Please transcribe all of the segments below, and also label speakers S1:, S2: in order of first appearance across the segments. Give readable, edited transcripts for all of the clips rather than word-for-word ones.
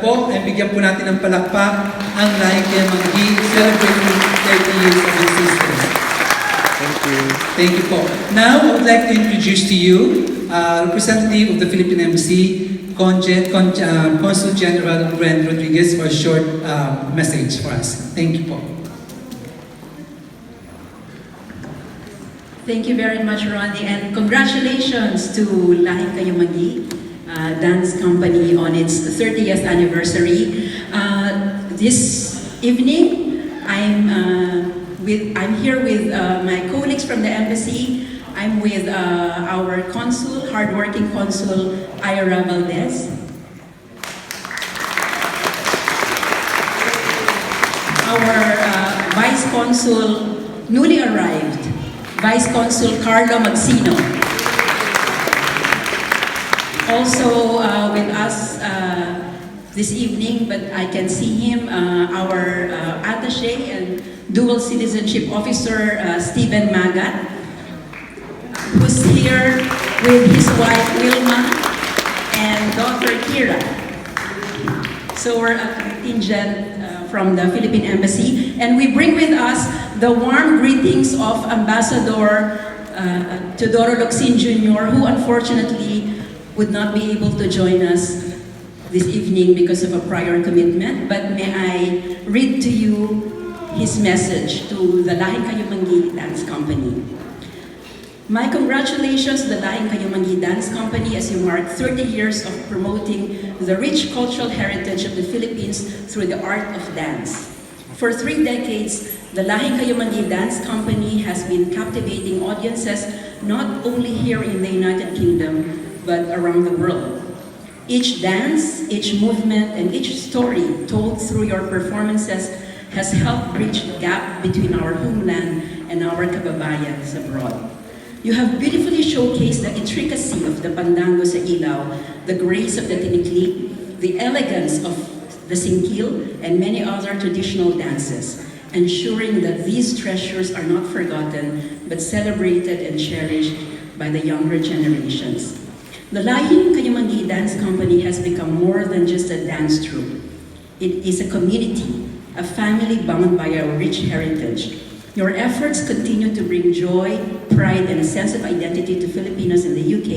S1: po ay bigyan po natin ng palakpak ang Lahing Kayamanggi celebrating 30 years of existence.
S2: Thank you.
S1: Thank you po. Now, I would like to introduce to you representative of the Philippine Embassy, Consul General Ren Rodriguez, for a short message for us. Thank you po.
S3: Thank you very much, Ronnie, and congratulations to Lahing Kayamanggi Dance Company on its 30th anniversary. This evening, I'm here with my colleagues from the embassy. I'm with our consul, hardworking consul, Ira Valdez. Our vice consul, newly arrived, Vice Consul Carlo Magsino. Also with us this evening, but I can see him, our attaché and dual citizenship officer, Stephen Magat, who's here with his wife Wilma and daughter Kira. So we're a contingent from the Philippine Embassy, and we bring with us the warm greetings of Ambassador Teodoro Locsin Jr., who unfortunately would not be able to join us this evening because of a prior commitment. But may I read to you his message to the Lahing Kayamanggi Dance Company. My congratulations to the Lahing Kayamanggi Dance Company as you mark 30 years of promoting the rich cultural heritage of the Philippines through the art of dance. For 3 decades, the Lahing Kayamanggi Dance Company has been captivating audiences not only here in the United Kingdom, but around the world. Each dance, each movement, and each story told through your performances has helped bridge the gap between our homeland and our kababayans abroad. You have beautifully showcased the intricacy of the pandango sa ilaw, the grace of the tiniklik, the elegance of the singkil, and many other traditional dances, ensuring that these treasures are not forgotten but celebrated and cherished by the younger generations. The Lahing Kayamanggi Dance Company has become more than just a dance troupe. It is a community, a family bound by a rich heritage. Your efforts continue to bring joy, pride, and a sense of identity to Filipinos in the UK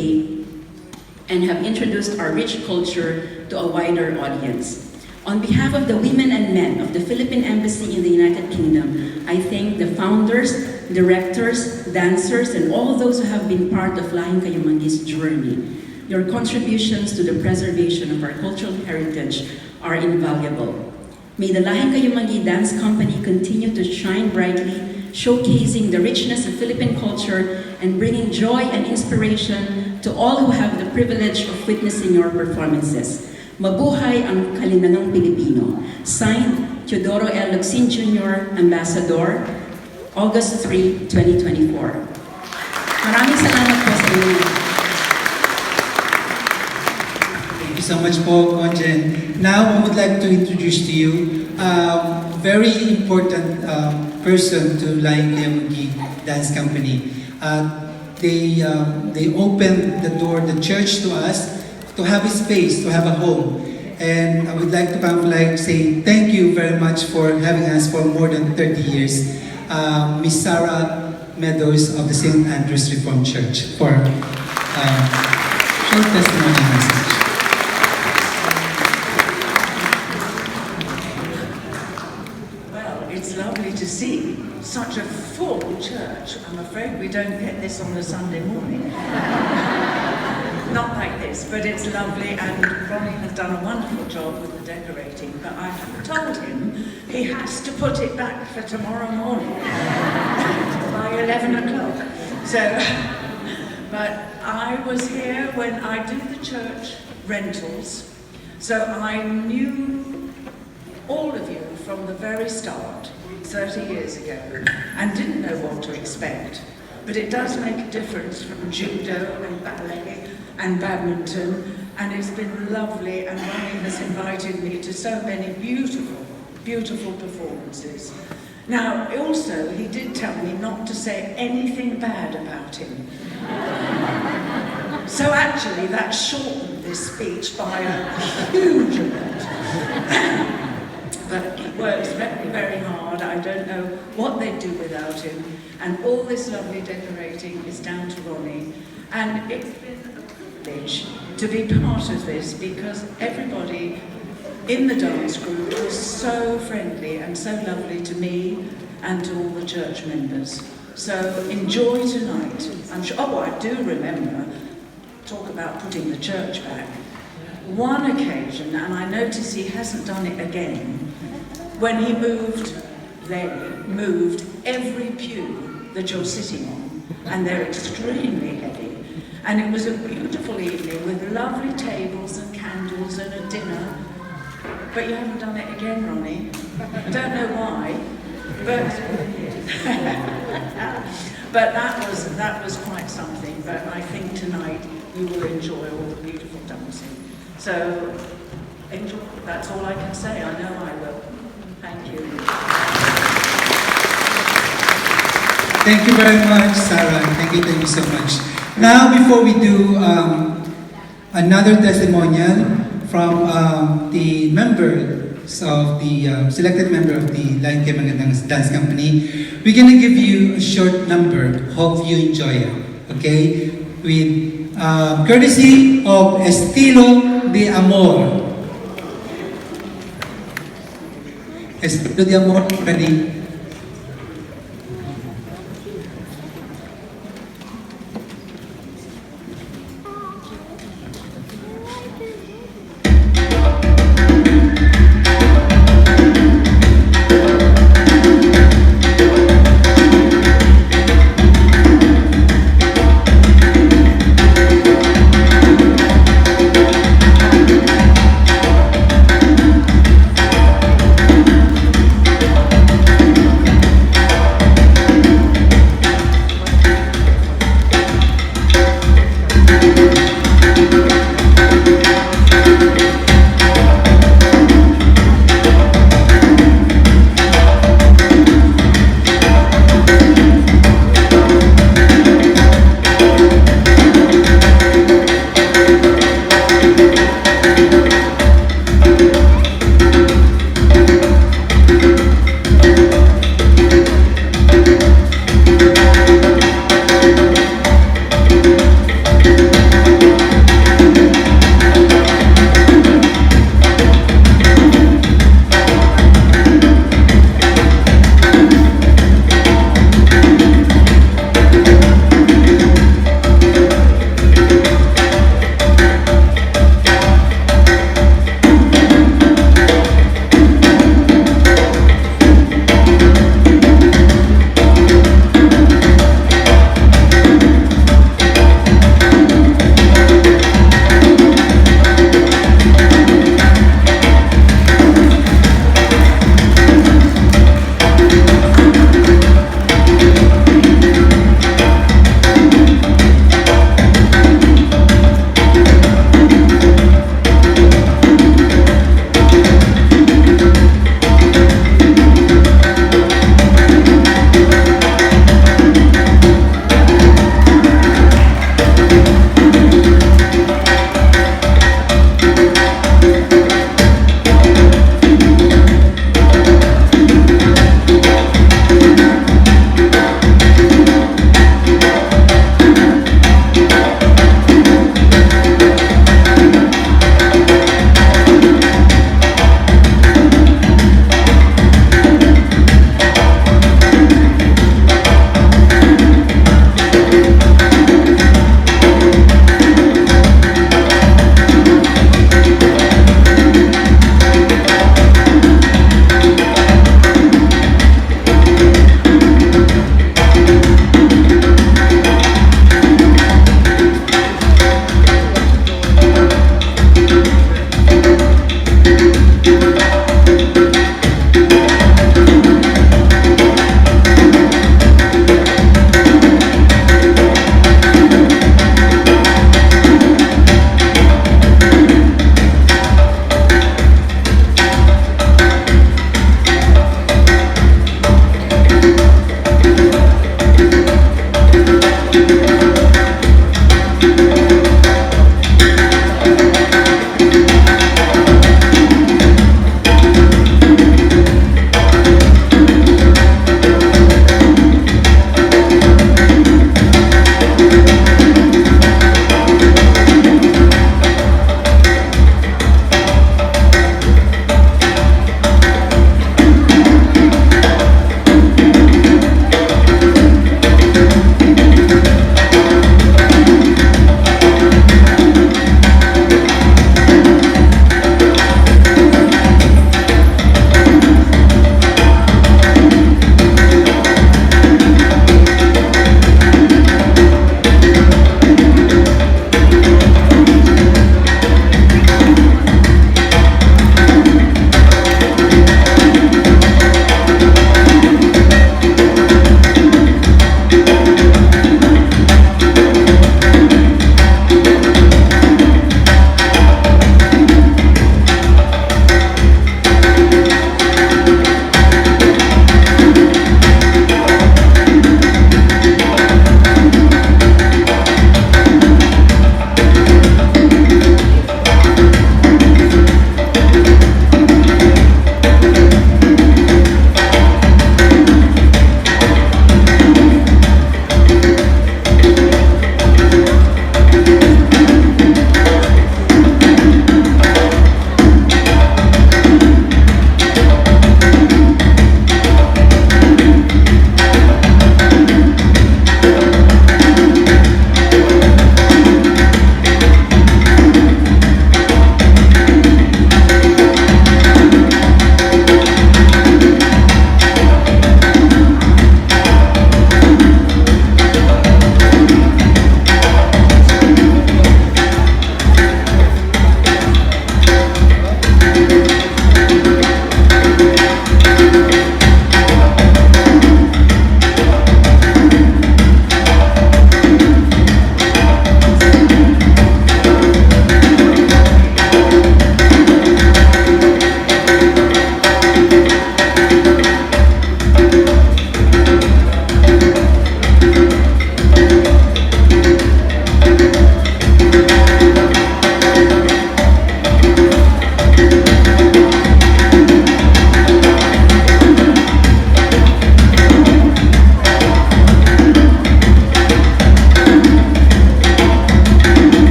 S3: and have introduced our rich culture to a wider audience. On behalf of the women and men of the Philippine Embassy in the United Kingdom, I thank the founders, directors, dancers, and all those who have been part of Lahing Kayamanggi's journey. Your contributions to the preservation of our cultural heritage are invaluable. May the Lahing Kayamanggi Dance Company continue to shine brightly, showcasing the richness of Philippine culture and bringing joy and inspiration to all who have the privilege of witnessing your performances. Mabuhay ang Kalinangang Pilipino. Signed, Teodoro L. Locsin Jr., Ambassador, August 3, 2024. Maraming salamat po sa inyo.
S1: Thank you so much po, Conjen. Now, I would like to introduce to you a very important person to Lahing Kayamanggi Dance Company. They opened the door, the church to us, to have a space, to have a home. And I would like to kind of like say thank you very much for having us for more than 30 years. Miss Sarah Meadows of the St. Andrews Reformed Church for short testimony message.
S4: Well, it's lovely to see such a full church. I'm afraid we don't get this on a Sunday morning. Not like this, but it's lovely, and Ronnie has done a wonderful job with the decorating, but I have told him he has to put it back for tomorrow morning by 11 o'clock. So, but I was here when I did the church rentals, so I knew all of you from the very start, 30 years ago, and didn't know what to expect. But it does make a difference from judo and ballet and badminton, and it's been lovely, and Ronnie has invited me to so many beautiful, beautiful performances. Now, also, he did tell me not to say anything bad about him. So actually, that shortened this speech by a huge amount. what they'd do without him. And all this lovely decorating is down to Ronnie. And it's been a privilege to be part of this because everybody in the dance group was so friendly and so lovely to me and to all the church members. So enjoy tonight. I'm sure, oh, I do remember, talk about putting the church back. One occasion, and I notice he hasn't done it again, when he moved, they moved every pew that you're sitting on, and they're extremely heavy. And it was a beautiful evening with lovely tables and candles and a dinner. But you haven't done it again, Ronnie. I don't know why, but but that was quite something. But I think tonight you will enjoy all the beautiful dancing. So enjoy. That's all I can say. I know I will. Thank you.
S1: Thank you very much, Sarah. Thank you so much. Now, before we do another testimonial from the members of the selected member of the Lion K Magandang Dance Company, we're gonna give you a short number. Hope you enjoy it. Okay, with courtesy of Estilo de Amor. Estilo de Amor, ready?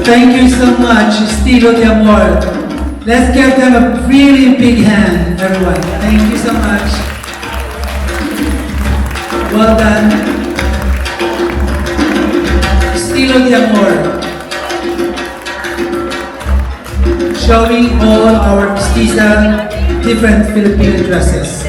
S1: Thank you so much, Estilo de Amor. Let's give them a really big hand, everyone. Thank you so much. Well done. Estilo de Amor. Showing all our mestiza different Filipino dresses.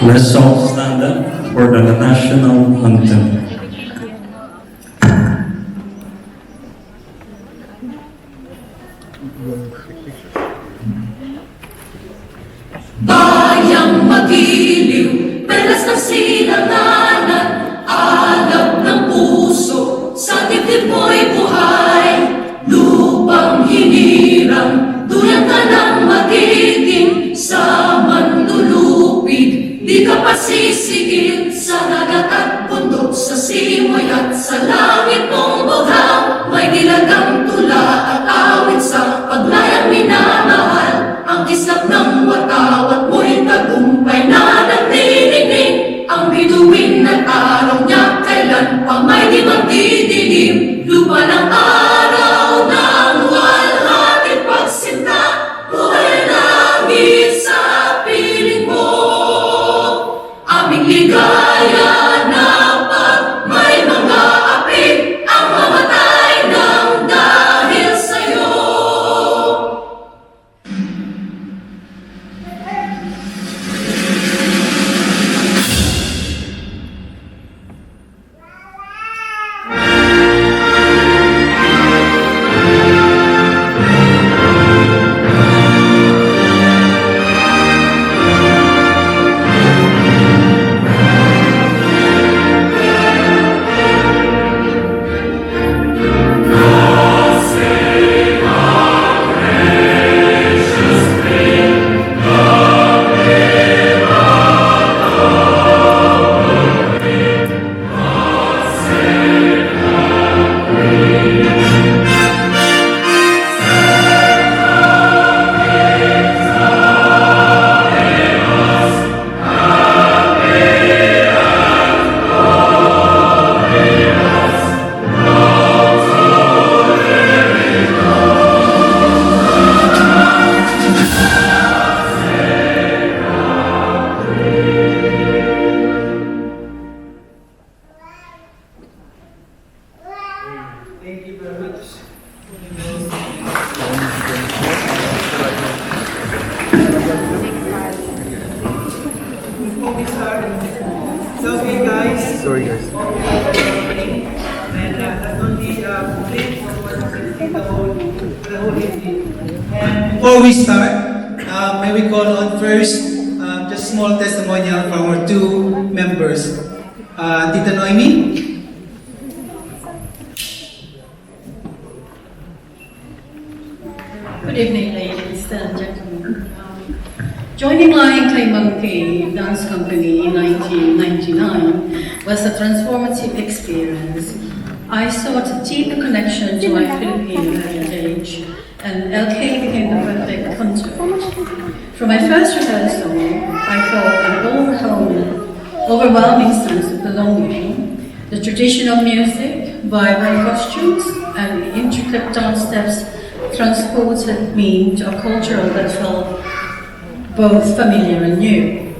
S2: Let's all stand up for the national anthem.
S5: Bayang magiliw, perlas ng silanganan, alab ng puso, sa dibdib mo'y buhay. Lupang hinirang, duyan ka ng magiging, sa manlulupig, di ka pasisigil, sa dagat at bundok, sa simoy at sa langit mong bughaw. May dilagang tula at awit sa paglayang minamahal. Ang kislap ng watawat mo'y tagumpay na nagniningning. Ang bituin at araw niya kailan pa may di magdidilim. Lupa ng araw ng walhating pagsinta, buhay langit sa piling mo. Aming ligaya na pag may mga api, ang mamatay ng dahil sa'yo.
S1: Thank you very much. Before we start, it's okay guys. Sorry guys. And not only play for the whole evening. And before we start, may we call on first just small testimonial from our two members. Tita Noemi.
S6: Good evening, ladies and gentlemen. Joining Lion Clay Monkey Dance Company in 1999 was a transformative experience. I sought a deeper connection to my Philippine heritage, and LK became the perfect contact. From my first rehearsal, I felt an overwhelming sense of belonging. The traditional music, vibrant costumes, and intricate dance steps transported me to a culture that felt both familiar and new.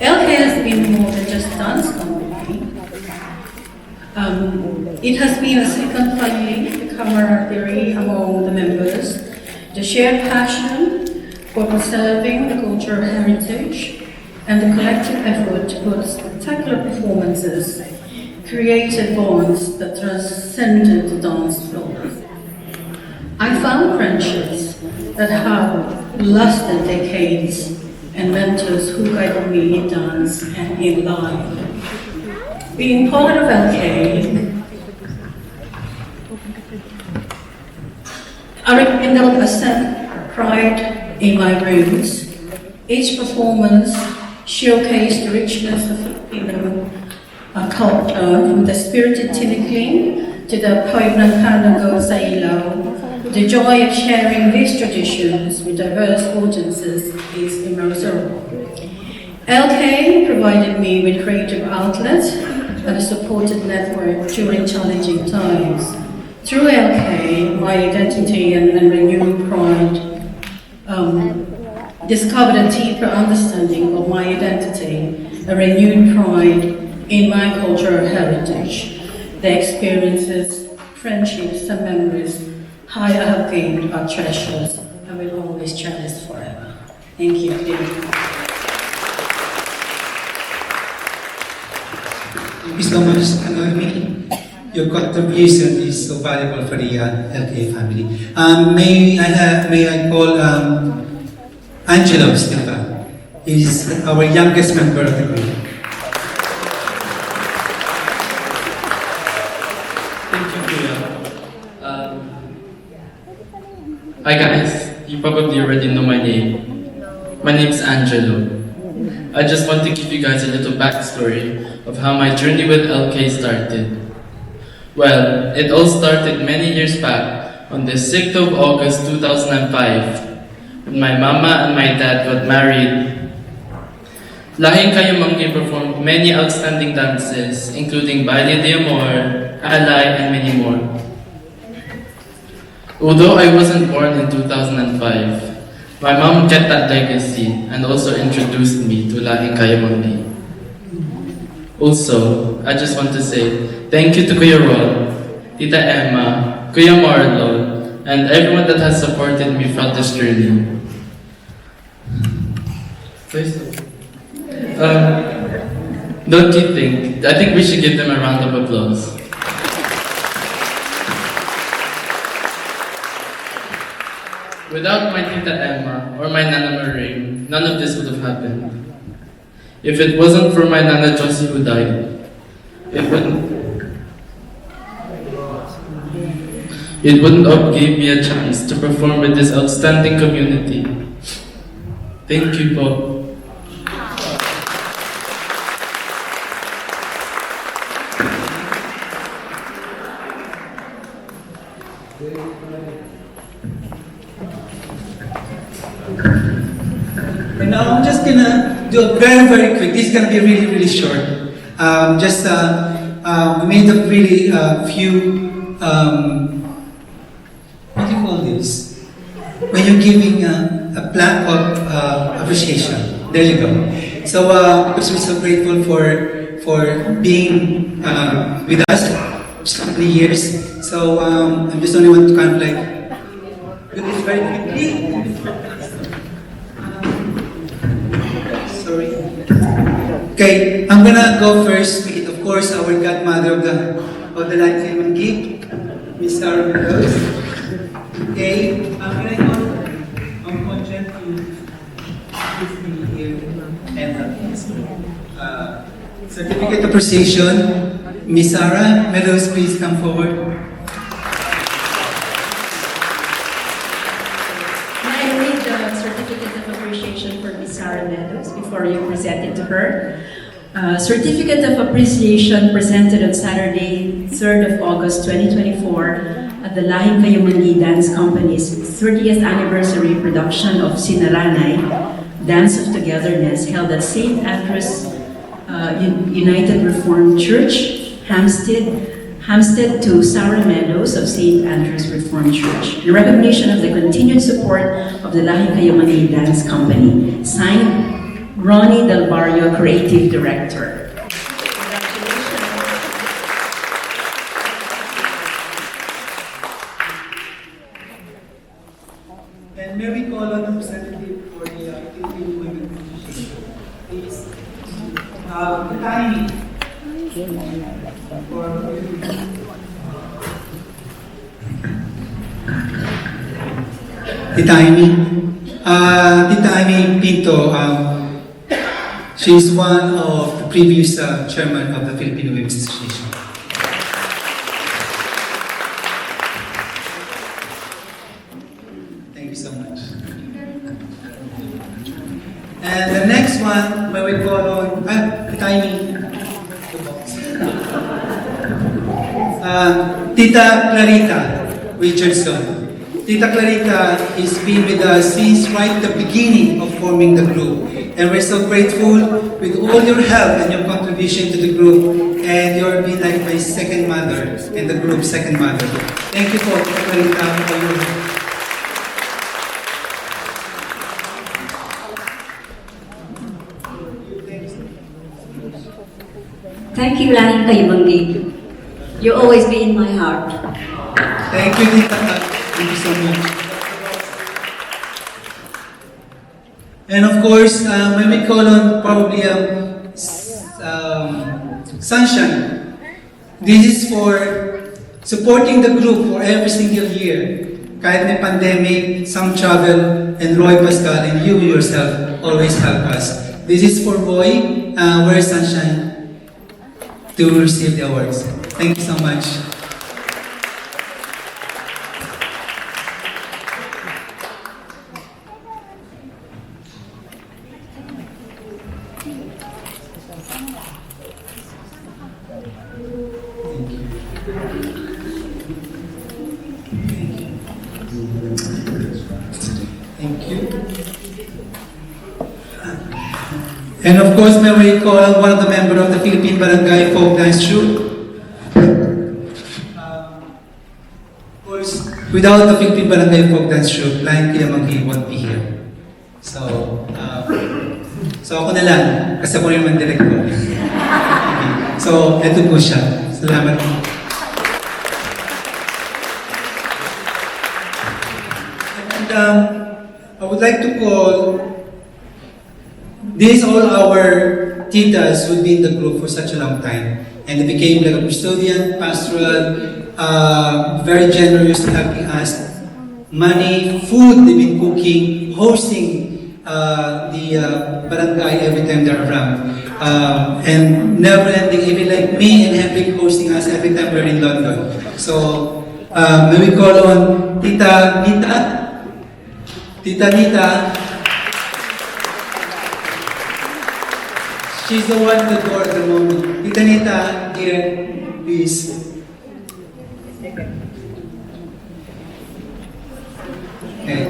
S6: LK has been more than just dance company. It has been a second family, the camaraderie among the members, the shared passion for preserving the cultural heritage, and the collective effort to put spectacular performances created bonds that transcended the dance floor. I found friendships that have lasted decades and mentors who guided me in dance and in life. Being part of LK, I rekindled a sense of pride in my roots. Each performance showcased the richness of Filipino culture, from the spirited tinikling to the poignant panago sa ilaw. The joy of sharing these traditions with diverse audiences is immeasurable. LK provided me with creative outlets and a supported network during challenging times. Through LK, my identity and renewed pride discovered a deeper understanding of my identity, a renewed pride in my cultural heritage. The experiences, friendships, and memories I have gained are treasures and will always cherish forever. Thank you.
S1: Thank you so much, Noemi. Your contribution is so valuable for the LKA family. May I call Angelo Silva? He's our youngest member of the group.
S7: Thank you, Kuya. Hi guys, you probably already know my name. My name's Angelo. I just want to give you guys a little backstory of how my journey with LK started. Well, it all started many years back on the 6th of August 2005 when my mama and my dad got married. Lahing Kayumanggi performed many outstanding dances, including Baile de Amor, Alay, and many more. Although I wasn't born in 2005, my mom kept that legacy and also introduced me to Lahing Kayumanggi. Also, I just want to say thank you to Kuya Ron, Tita Emma, Kuya Marlon, and everyone that has supported me throughout this journey. Don't you think? I think we should give them a round of applause. Without my Tita Emma or my Nana Marie, none of this would have happened. If it wasn't for my Nana Josie who died, it wouldn't have gave me a chance to perform with this outstanding community. Thank you, Bob.
S1: And now I'm just gonna do a very quick. This is gonna be really short. We made a really few. What do you call this? When you're giving a plaque of appreciation. There you go. So because we're so grateful for being with us for so many years. So I just only want to kind of like do this very quickly. Sorry. Okay, I'm gonna go first with, of course, our godmother of the Lahing Kayumanggi, Miss Sarah Rose. Okay, I'm gonna go on content to give me here and certificate of appreciation. Miss Sarah Meadows, please come forward.
S3: May I read the certificate of appreciation for Miss Sarah Meadows before you present it to her? Certificate of appreciation presented on Saturday, 3rd of August 2024 at the Lahing Kayumanggi Dance Company's 30th anniversary production of Sinaranay, Dance of Togetherness, held at St. Andrew's United Reformed Church, Hampstead to Sarah Meadows of St. Andrew's Reformed Church, in recognition of the continued support of the Lahing Kayumanggi Dance Company. Signed, Ronnie Del Barrio, Creative Director.
S1: And may we call on the representative for the Philippine Women Association, please. The timing for Tita Amy Pinto, she's one of the previous chairman of the Philippine Women's Association. Thank you so much. And the next one, when we call on Tita Amy, Tita Clarita Richardson. Tita Clarita has been with us since right the beginning of forming the group. And we're so grateful with all your help and your contribution to the group. And you're being like my second mother and the group's second mother. Thank you for Tita Clarita for your help.
S8: Thank you, Lahing Kayumanggi. You'll always be in my heart.
S1: Thank you, Tita. Thank you so much. And of course, when we call on probably Sunshine. This is for supporting the group for every single year. Kahit may pandemic, some travel, and Roy Pascal and you yourself always help us. This is for Roy, where is Sunshine, to receive the awards. Thank you so much. Thank you. And of course, may we call one of the members of the Philippine Barangay Folk Dance Troupe. Of course, without the Philippine Barangay Folk Dance Troupe, Lion Kiyamanggi won't be here. So ako na lang, kasi ako rin naman director. Okay. So, eto po siya. Salamat po. And I would like to call these all our titas who've been in the group for such a long time. And they became like a custodian, pastoral, very generous, helping us. Money, food they've been cooking, hosting the barangay every time they're around. And never ending, even like me and Henrik hosting us every time we're in London. So, may we call on Tita Nita? Tita Nita. She's the one at the door at the moment. Tita Nita, here, please. Okay.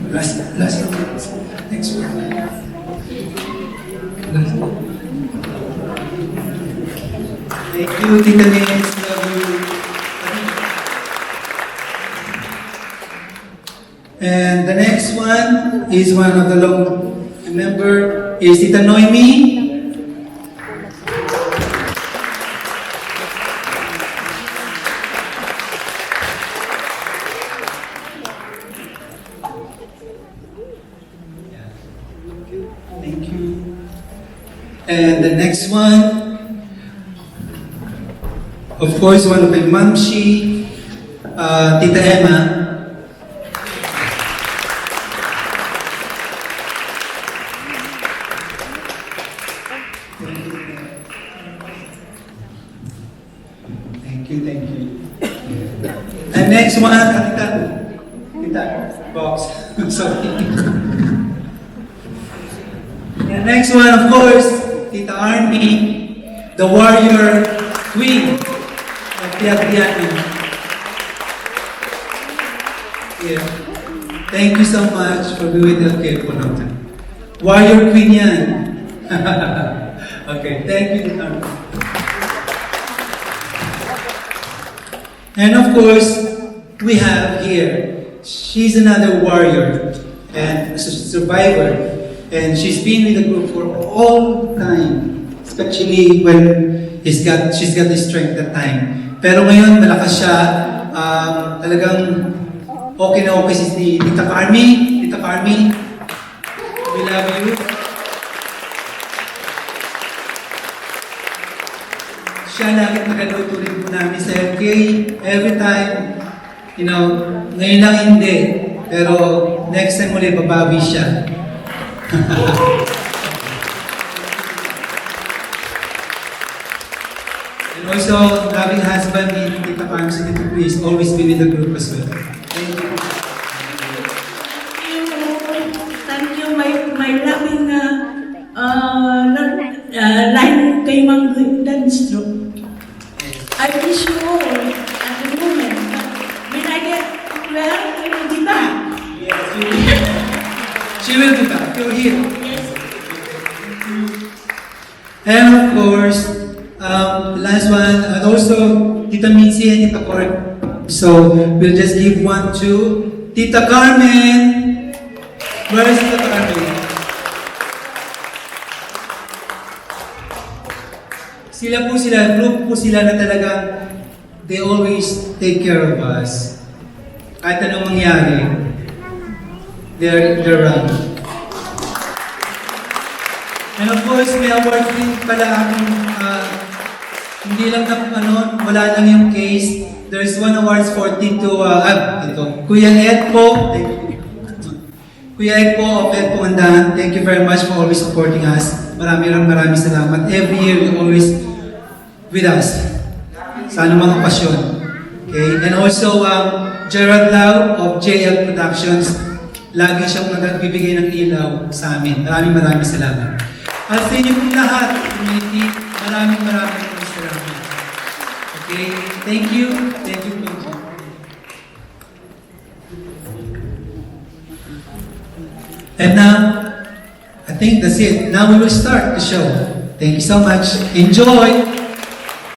S1: Last next one. Thank you, Tita Nita. Love you. And the next one is one of the long member is Tita Noemi. Thank you. And the next one, of course, one of my mamshi, Tita Emma. Thank you. And next one, Tita Box. Sorry. And next one, of course, Tita Army, the warrior queen of Piagpianan. Yeah. Thank you so much for being with LK for a long time. Warrior queen yan. Okay, thank you, Tita Army. And of course, we have here, she's another warrior and a survivor. And she's been with the group for all time, especially when she's got the strength that time. Pero ngayon, malakas siya. Talagang okay na okay si Tita Carmi. Tita Carmi, we love you. Siya lagi nagluto rin po namin sa LK. Every time, ngayon lang hindi. Pero next time ulit, babawi siya. And also, loving husband ni Tita Carmi, si Tita Chris, always be with the group as well. Thank you.
S4: Thank you, my loving line kay Mang Dance Troupe. I wish you all at the moment. When I get well, I will be back.
S1: Yes, you will. She will be back. You're here.
S4: Yes.
S1: And of course, the last one, and also Tita Mitzi and Tita Court. So we'll just give one to Tita Carmen. Where is Tita Carmen? Group po sila na talagang they always take care of us. Kahit anong mangyari, they're around. And of course, may award din pala akong, hindi lang wala lang yung case. There's one awards for Kuya Ed po. Kuya Ed po of Ed po Andahan. Thank you very much for always supporting us. Maraming salamat. Every year, you're always with us. Sa anumang okasyon. Okay? And also, Gerard Lau of JL Productions. Lagi siyang nagbibigay ng ilaw sa amin. Maraming salamat. At sa inyo pong lahat, community, maraming salamat. Okay? Thank you. Thank you. And now, I think that's it. Now we will start the show. Thank you so much. Enjoy!